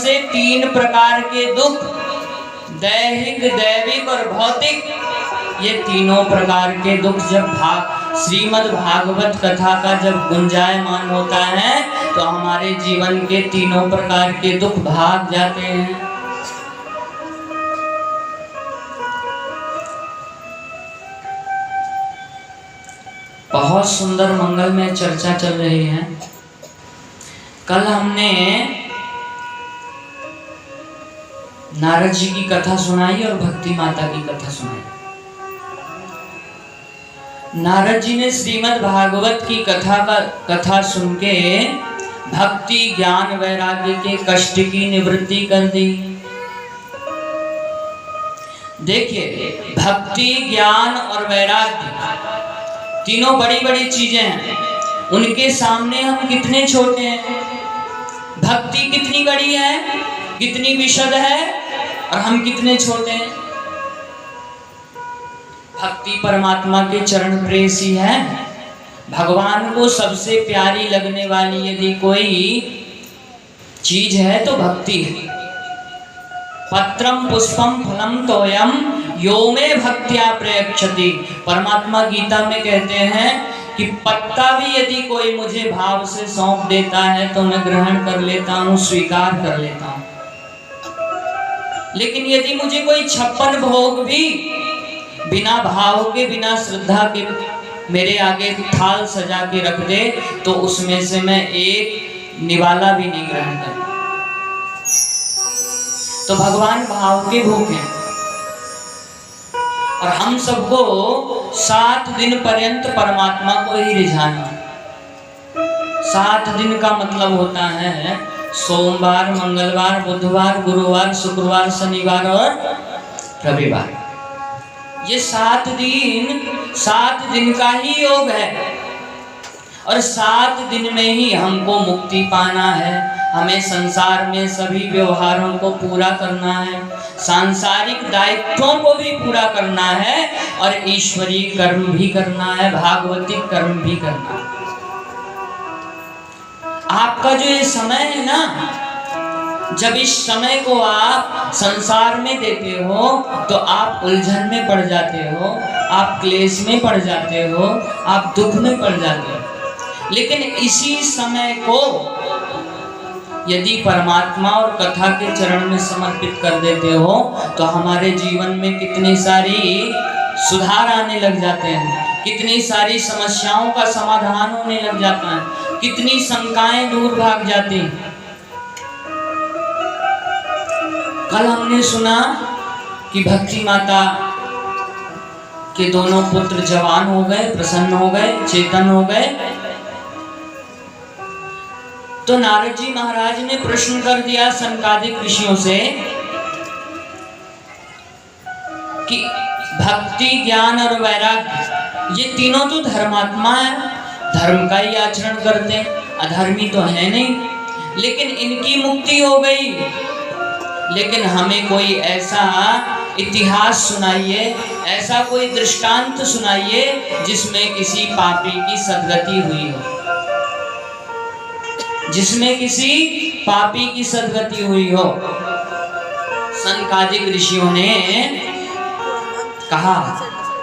से 3 प्रकार के दुख, दैहिक, दैविक और भौतिक, ये तीनों प्रकार के दुख जब श्रीमद् भागवत कथा का जब गुंजायमान होता है तो हमारे जीवन के तीनों प्रकार के दुख भाग जाते हैं। बहुत सुंदर मंगलमय चर्चा चल रही है। कल हमने नारद जी की कथा सुनाई और भक्ति माता की कथा सुनाई। नारद जी ने श्रीमद् भागवत की कथा सुन के भक्ति, ज्ञान, वैराग्य के कष्ट की निवृत्ति कर दी। देखिए, भक्ति, ज्ञान और वैराग्य तीनों बड़ी बड़ी चीजें हैं। उनके सामने हम कितने छोटे हैं। भक्ति कितनी बड़ी है, कितनी विशद है, और हम कितने छोटे हैं। भक्ति परमात्मा के चरण प्रेसी है। भगवान को सबसे प्यारी लगने वाली यदि कोई चीज है तो भक्ति है। पत्रम पुष्पम फलम तोयम यो में भक्त्या प्रयच्छति। परमात्मा गीता में कहते हैं कि पत्ता भी यदि कोई मुझे भाव से सौंप देता है तो मैं ग्रहण कर लेता हूँ, स्वीकार कर लेता हूँ। लेकिन यदि मुझे कोई 56 भोग भी बिना भाव के, बिना श्रद्धा के मेरे आगे थाल सजा के रख दे तो उसमें से मैं एक निवाला भी नहीं ग्रहण करता। तो भगवान भाव के भूखे हैं। और हम सबको 7 दिन पर्यंत परमात्मा को ही रिझाना। 7 दिन का मतलब होता है सोमवार, मंगलवार, बुधवार, गुरुवार, शुक्रवार, शनिवार और रविवार। ये 7 दिन का ही योग है। और 7 दिन में ही हमको मुक्ति पाना है। हमें संसार में सभी व्यवहारों को पूरा करना है, सांसारिक दायित्वों को भी पूरा करना है और ईश्वरीय कर्म भी करना है, भागवतिक कर्म भी करना है। आपका जो ये समय है ना, जब इस समय को आप संसार में देते हो तो आप उलझन में पड़ जाते हो, आप क्लेश में पड़ जाते हो, आप दुख में पड़ जाते हो। लेकिन इसी समय को यदि परमात्मा और कथा के चरण में समर्पित कर देते हो तो हमारे जीवन में कितनी सारी सुधार आने लग जाते हैं, कितनी सारी समस्याओं का समाधान होने लग जाता है, कितनी शंकाएं दूर भाग जाती हैं। कल हमने सुना कि भक्ति माता के दोनों पुत्र जवान हो गए, प्रसन्न हो गए, चेतन हो गए। तो नारद जी महाराज ने प्रश्न कर दिया सनकादिक ऋषियों से कि भक्ति, ज्ञान और वैराग्य ये तीनों तो धर्मात्मा है, धर्म का ही आचरण करते हैं, अधर्मी तो है नहीं। लेकिन इनकी मुक्ति हो गई। लेकिन हमें कोई ऐसा इतिहास सुनाइए, ऐसा कोई दृष्टांत सुनाइए जिसमें किसी पापी की सद्गति हुई हो, जिसमें किसी पापी की सद्गति हुई हो। सनकादिक ऋषियों ने कहा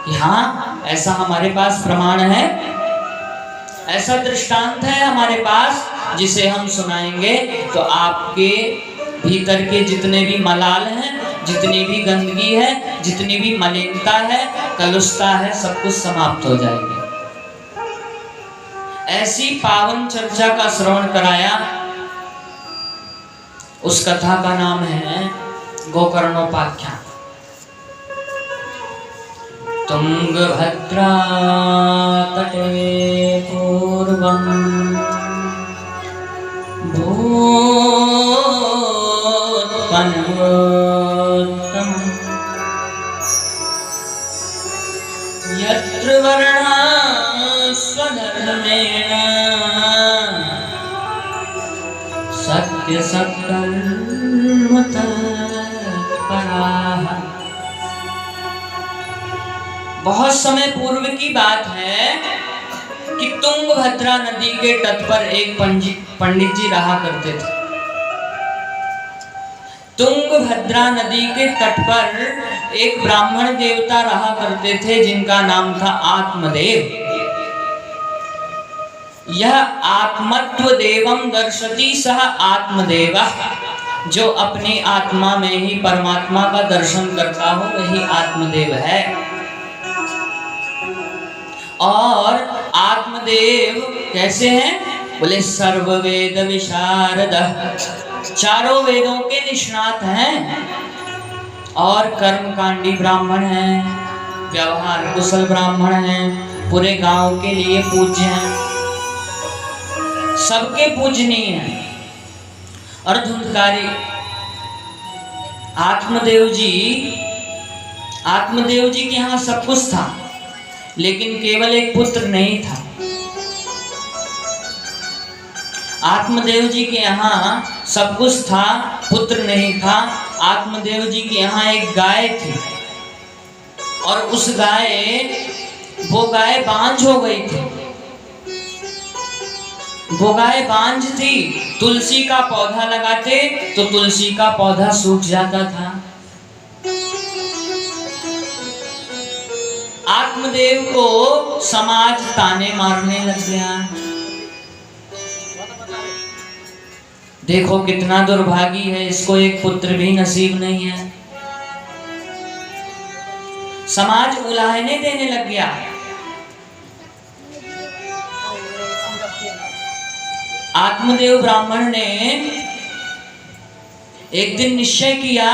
कि हाँ, ऐसा हमारे पास प्रमाण है, ऐसा दृष्टांत है हमारे पास जिसे हम सुनाएंगे तो आपके भीतर के जितने भी मलाल हैं, जितनी भी गंदगी है, जितनी भी मलिनता है, कलुषता है, सब कुछ समाप्त हो जाएगी। ऐसी पावन चर्चा का श्रवण कराया। उस कथा का नाम है गोकर्णोपाख्यान। तुंगभद्रा तटे पूर्वं भूत्पन्नोत्तमं यत्र वर्णा स्वधर्मेण सत्य सकर्म तत्पराः। बहुत समय पूर्व की बात है कि तुंगभद्रा नदी के तट पर एक पंडित जी रहा करते थे। तुंगभद्रा नदी के तट पर एक ब्राह्मण देवता रहा करते थे जिनका नाम था आत्मदेव। यह आत्मत्व देवम दर्शति सह आत्मदेवः, जो अपनी आत्मा में ही परमात्मा का दर्शन करता हो वही आत्मदेव है। और आत्मदेव कैसे हैं? बोले सर्ववेद विशारद, चारों वेदों के निष्णात हैं और कर्मकांडी ब्राह्मण हैं, व्यवहार कुशल ब्राह्मण हैं, पूरे गांव के लिए पूज्य हैं, सबके पूजनीय हैं और धुंधकारी। आत्मदेव जी के यहाँ सब कुछ था, लेकिन केवल एक पुत्र नहीं था। आत्मदेव जी के यहाँ सब कुछ था, पुत्र नहीं था। आत्मदेव जी के यहाँ एक गाय थी और वो गाय बांझ हो गई थी। वो गाय बांझ थी, तुलसी का पौधा लगाते तो तुलसी का पौधा सूख जाता था। आत्मदेव को समाज ताने मारने लग गया। देखो कितना दुर्भागी है, इसको एक पुत्र भी नसीब नहीं है। समाज उलाहने देने लग गया। आत्मदेव ब्राह्मण ने एक दिन निश्चय किया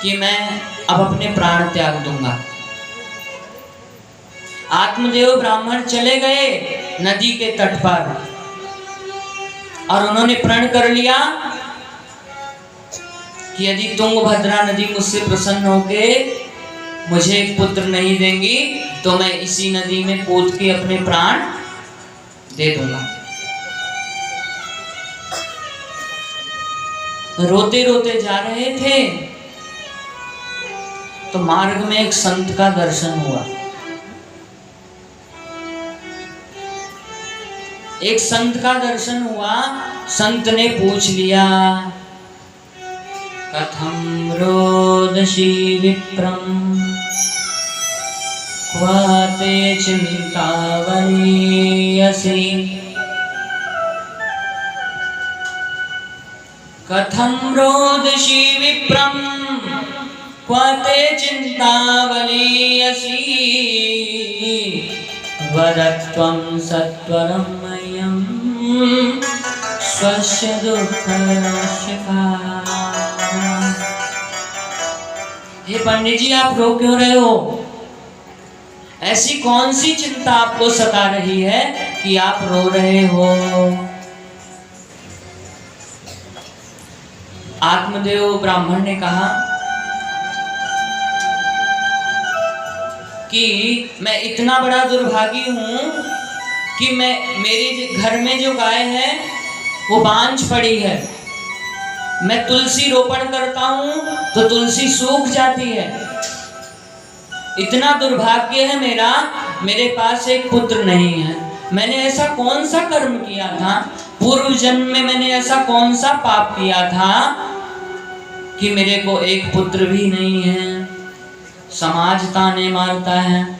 कि मैं अब अपने प्राण त्याग दूंगा। आत्मदेव ब्राह्मण चले गए नदी के तट पर और उन्होंने प्रण कर लिया कि यदि तुंगभद्रा नदी मुझसे प्रसन्न होके मुझे एक पुत्र नहीं देंगी तो मैं इसी नदी में कूद के अपने प्राण दे दूंगा। रोते रोते जा रहे थे तो मार्ग में एक संत का दर्शन हुआ। एक संत का दर्शन हुआ। संत ने पूछ लिया, कथम रोदसी विप्रम क्वाते चिंतावनीयसी, कथम रोदसी विप्रम क्वाते चिंतावनीयसी, वदत्वं सत्वरं मह्यं स्वस्य दुःखस्य कारणम्। हे पंडित जी, आप रो क्यों रहे हो? ऐसी कौन सी चिंता आपको सता रही है कि आप रो रहे हो? आत्मदेव ब्राह्मण ने कहा कि मैं इतना बड़ा दुर्भागी हूं कि मेरे घर में जो गाय है वो बांझ पड़ी है। मैं तुलसी रोपण करता हूं तो तुलसी सूख जाती है। इतना दुर्भाग्य है मेरा, मेरे पास एक पुत्र नहीं है। मैंने ऐसा कौन सा कर्म किया था, पूर्व जन्म में मैंने ऐसा कौन सा पाप किया था कि मेरे को एक पुत्र भी नहीं है। समाज ताने मारता है,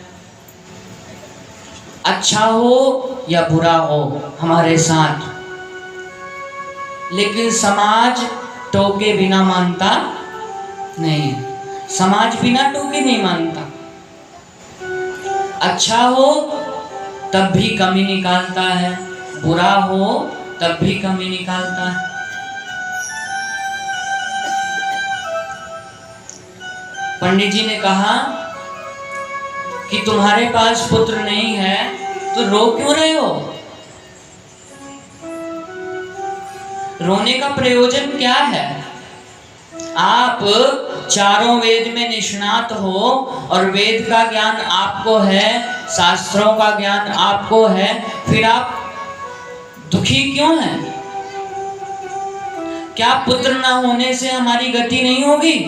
अच्छा हो या बुरा हो हमारे साथ, लेकिन समाज टोके बिना मानता नहीं। समाज बिना टोके नहीं मानता। अच्छा हो तब भी कमी निकालता है, बुरा हो तब भी कमी निकालता है। पंडित जी ने कहा कि तुम्हारे पास पुत्र नहीं है तो रो क्यों रहे हो? रोने का प्रयोजन क्या है? आप चारों वेद में निष्णात हो और वेद का ज्ञान आपको है, शास्त्रों का ज्ञान आपको है, फिर आप दुखी क्यों हैं? क्या पुत्र ना होने से हमारी गति नहीं होगी?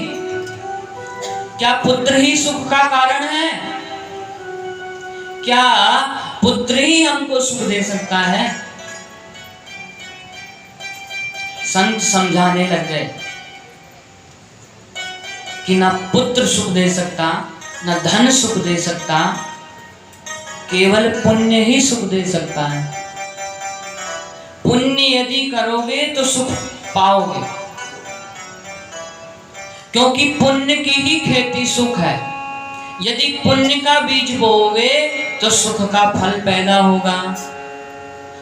क्या पुत्र ही सुख का कारण है? क्या पुत्र ही हमको सुख दे सकता है? संत समझाने लग गए। कि ना पुत्र सुख दे सकता, ना धन सुख दे सकता, केवल पुण्य ही सुख दे सकता है। पुण्य यदि करोगे तो सुख पाओगे, क्योंकि पुण्य की ही खेती सुख है। यदि पुण्य का बीज बोओगे तो सुख का फल पैदा होगा,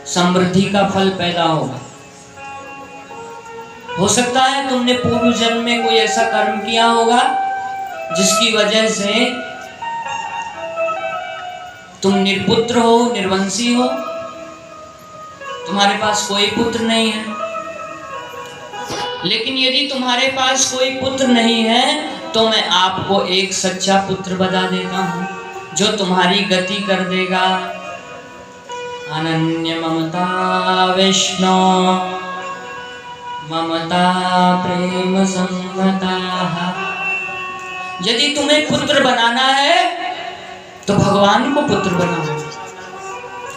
समृद्धि का फल पैदा होगा। हो सकता है तुमने पूर्व जन्म में कोई ऐसा कर्म किया होगा जिसकी वजह से तुम निर्पुत्र हो, निर्वंशी हो, तुम्हारे पास कोई पुत्र नहीं है। लेकिन यदि तुम्हारे पास कोई पुत्र नहीं है तो मैं आपको एक सच्चा पुत्र बता देता हूं जो तुम्हारी गति कर देगा। अनन्य ममता विष्णु ममता प्रेम संगता। यदि तुम्हें पुत्र बनाना है तो भगवान को पुत्र बनाओ।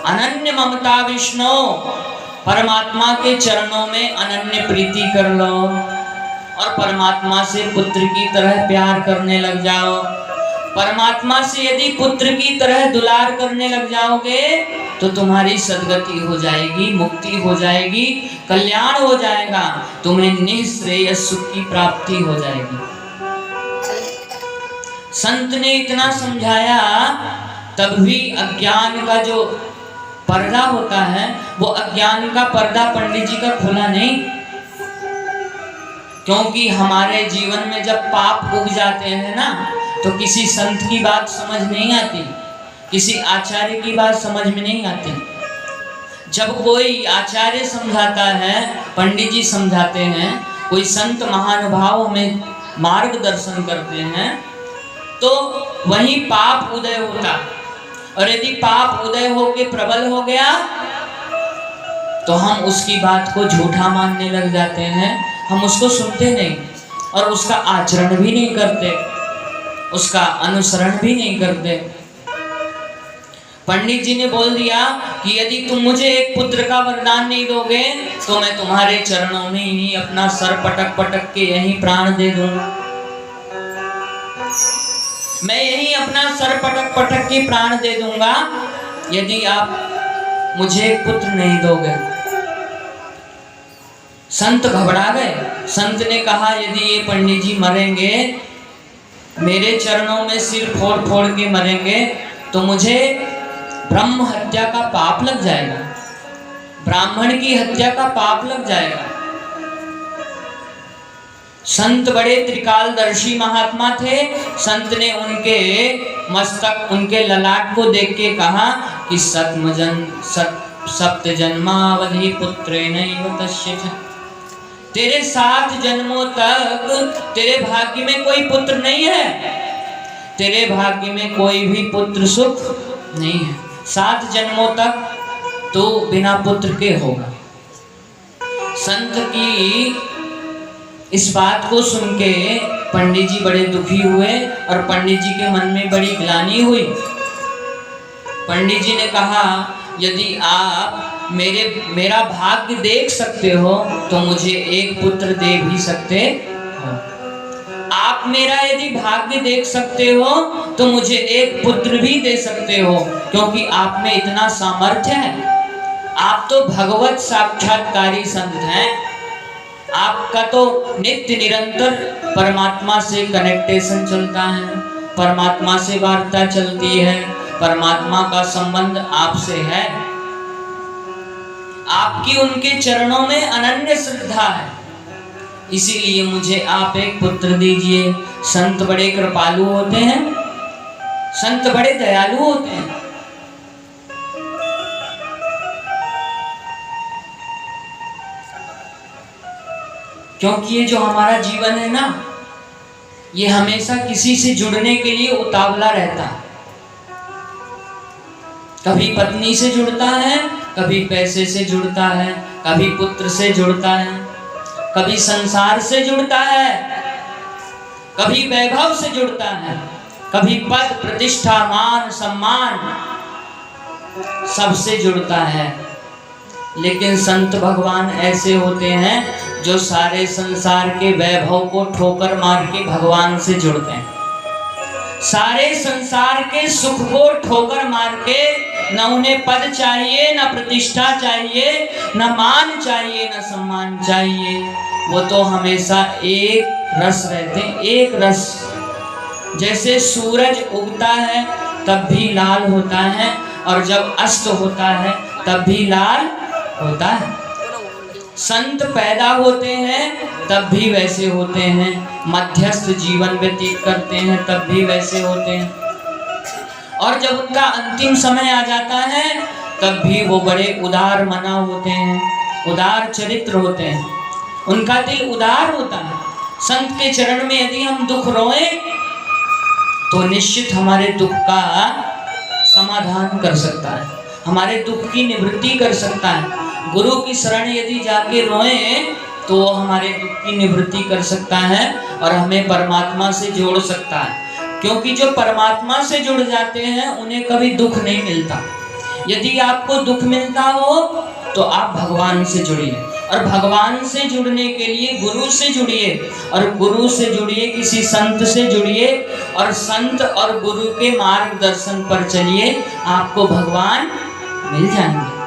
अनन्य ममता विष्णु, परमात्मा के चरणों में अनन्य प्रीति कर लो और परमात्मा से पुत्र की तरह प्यार करने लग जाओ। परमात्मा से यदि पुत्र की तरह दुलार करने लग जाओगे तो तुम्हारी सद्गति हो जाएगी, मुक्ति हो जाएगी, कल्याण हो जाएगा, तुम्हें निःश्रेय सुख की प्राप्ति हो जाएगी। संत ने इतना समझाया, तब भी अज्ञान का जो पर्दा होता है वो अज्ञान का पर्दा पंडित जी का खुला नहीं। क्योंकि हमारे जीवन में जब पाप उग जाते हैं ना तो किसी संत की बात समझ नहीं आती, किसी आचार्य की बात समझ में नहीं आती। जब कोई आचार्य समझाता है, पंडित जी समझाते हैं, कोई संत महानुभाव हमें मार्गदर्शन करते हैं तो वहीं पाप उदय होता। और यदि पाप उदय होके प्रबल हो गया तो हम उसकी बात को झूठा मानने लग जाते हैं, हम उसको सुनते नहीं और उसका आचरण भी नहीं करते, उसका अनुसरण भी नहीं करते। पंडित जी ने बोल दिया कि यदि तुम मुझे एक पुत्र का वरदान नहीं दोगे तो मैं तुम्हारे चरणों में ही अपना सर पटक पटक के यहीं प्राण दे दूंगा। मैं यही अपना सर पटक पटक के प्राण दे दूंगा यदि आप मुझे पुत्र नहीं दोगे। संत घबरा गए। संत ने कहा यदि ये पंडित जी मरेंगे, मेरे चरणों में सिर फोड़ फोड़ के मरेंगे तो मुझे ब्रह्म हत्या का पाप लग जाएगा, ब्राह्मण की हत्या का पाप लग जाएगा। संत बड़े त्रिकालदर्शी महात्मा थे। संत ने उनके मस्तक, उनके ललाट को देख के कहा कि सप्त जन्मावधि पुत्रेणैव तस्यच। तेरे 7 जन्मों तक तेरे भाग्य में कोई पुत्र नहीं है, तेरे भाग्य में कोई भी पुत्र सुख नहीं है। 7 जन्मों तक तो बिना पुत्र के होगा। संत की इस बात को सुन के पंडित जी बड़े दुखी हुए और पंडित जी के मन में बड़ी ग्लानि हुई। पंडित जी ने कहा यदि आप मेरा भाग्य देख सकते हो तो मुझे एक पुत्र दे भी सकते हो। आप मेरा यदि भाग्य देख सकते हो तो मुझे एक पुत्र भी दे सकते हो, क्योंकि आप में इतना सामर्थ्य है। आप तो भगवत साक्षात्कारी संत हैं। आपका तो नित्य निरंतर परमात्मा से कनेक्टेशन चलता है, परमात्मा से वार्ता चलती है, परमात्मा का संबंध आपसे है। आपकी उनके चरणों में अनन्य श्रद्धा है, इसीलिए मुझे आप एक पुत्र दीजिए। संत बड़े कृपालु होते हैं, संत बड़े दयालु होते हैं। क्योंकि ये जो हमारा जीवन है ना, ये हमेशा किसी से जुड़ने के लिए उतावला रहता है। कभी पत्नी से जुड़ता है, कभी पैसे से जुड़ता है, कभी पुत्र से जुड़ता है, कभी संसार से जुड़ता है, कभी वैभव से जुड़ता है, कभी पद प्रतिष्ठा मान सम्मान सबसे जुड़ता है। लेकिन संत भगवान ऐसे होते हैं जो सारे संसार के वैभव को ठोकर मार के भगवान से जुड़ते हैं, सारे संसार के सुख को ठोकर मार के, न उन्हें पद चाहिए, न प्रतिष्ठा चाहिए, न मान चाहिए, न सम्मान चाहिए, वो तो हमेशा एक रस रहते हैं, एक रस। जैसे सूरज उगता है तब भी लाल होता है और जब अस्त होता है तब भी लाल होता है। संत पैदा होते हैं तब भी वैसे होते हैं, मध्यस्थ जीवन व्यतीत करते हैं तब भी वैसे होते हैं, और जब उनका अंतिम समय आ जाता है तब भी वो बड़े उदार मना होते हैं, उदार चरित्र होते हैं, उनका दिल उदार होता है। संत के चरण में यदि हम दुख रोएं तो निश्चित हमारे दुख का समाधान कर सकता है, हमारे दुख की निवृत्ति कर सकता है। गुरु की शरण यदि जाके रोएं तो वो हमारे दुख की निवृत्ति कर सकता है और हमें परमात्मा से जोड़ सकता है, क्योंकि जो परमात्मा से जुड़ जाते हैं उन्हें कभी दुख नहीं मिलता। यदि आपको दुख मिलता हो तो आप भगवान से जुड़िए, और भगवान से जुड़ने के लिए गुरु से जुड़िए, और गुरु से जुड़िए किसी संत से जुड़िए, और संत और गुरु के मार्गदर्शन पर चलिए, आपको भगवान मिल जाएंगे।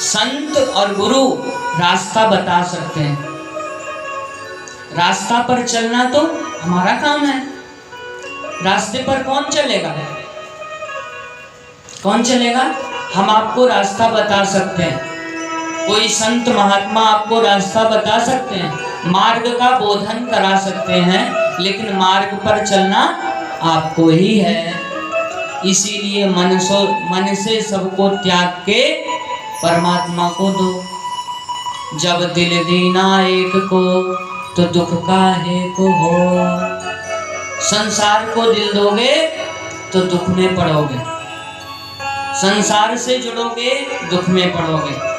संत और गुरु रास्ता बता सकते हैं, रास्ता पर चलना तो हमारा काम है। रास्ते पर कौन चलेगा, कौन चलेगा? हम आपको रास्ता बता सकते हैं, कोई संत महात्मा आपको रास्ता बता सकते हैं, मार्ग का बोधन करा सकते हैं, लेकिन मार्ग पर चलना आपको ही है। इसीलिए मन से सबको त्याग के परमात्मा को दो। जब दिल दीना एक को तो दुख काहे को हो, संसार को दिल दोगे तो दुख में पड़ोगे, संसार से जुड़ोगे दुख में पड़ोगे।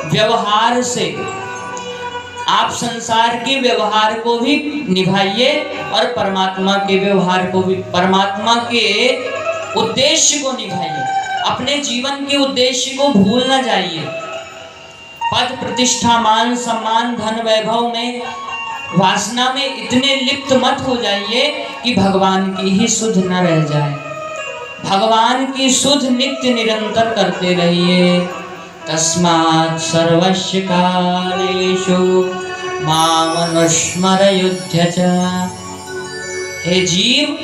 व्यवहार से आप संसार के व्यवहार को भी निभाइए और परमात्मा के व्यवहार को भी, परमात्मा के उद्देश्य को निभाइए। अपने जीवन के उद्देश्य को भूल न जाइए। पद प्रतिष्ठा मान सम्मान धन वैभव में, वासना में इतने लिप्त मत हो जाइए कि भगवान की ही सुध न रह जाए। भगवान की सुध नित्य निरंतर करते रहिए। तस्मात् सर्वस्य कालेषु मामनुस्मरयुध्य च। हे जीव,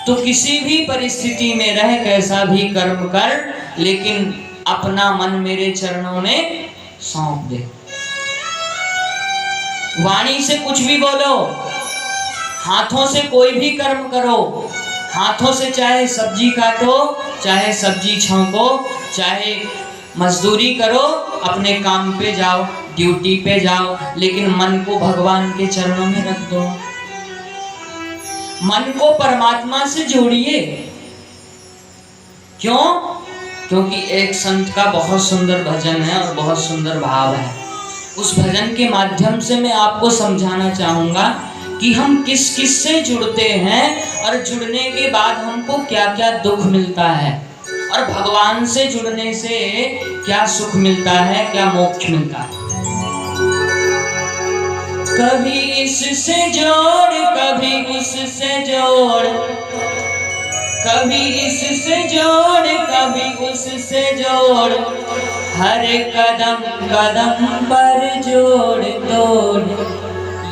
तू किसी भी परिस्थिति में रह, कैसा भी कर्म कर, लेकिन अपना मन मेरे चरणों में सौंप दे। वाणी से कुछ भी बोलो, हाथों से कोई भी कर्म करो, हाथों से चाहे सब्जी काटो, चाहे सब्जी छौंको, चाहे मजदूरी करो, अपने काम पे जाओ, ड्यूटी पे जाओ, लेकिन मन को भगवान के चरणों में रख दो। मन को परमात्मा से जोड़िए। क्यों? क्योंकि एक संत का बहुत सुंदर भजन है और बहुत सुंदर भाव है। उस भजन के माध्यम से मैं आपको समझाना चाहूँगा कि हम किस किस से जुड़ते हैं और जुड़ने के बाद हमको क्या क्या दुख मिलता है, और भगवान से जुड़ने से क्या सुख मिलता है, क्या मोक्ष मिलता है। कभी इससे जोड़, कभी उससे जोड़, कभी इससे जोड़, कभी उससे जोड़, हर कदम कदम पर जोड़ तोड़,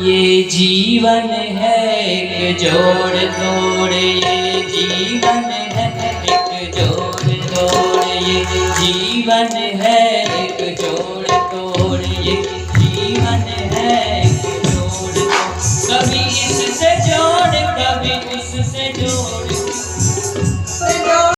ये जीवन है एक जोड़ तोड़, ये जीवन है एक जोड़ तोड़, ये जीवन है एक जोड़ तोड़, ये जीवन है एक जोड़ तोड़। कभी इससे जोड़, कभी उससे जोड़,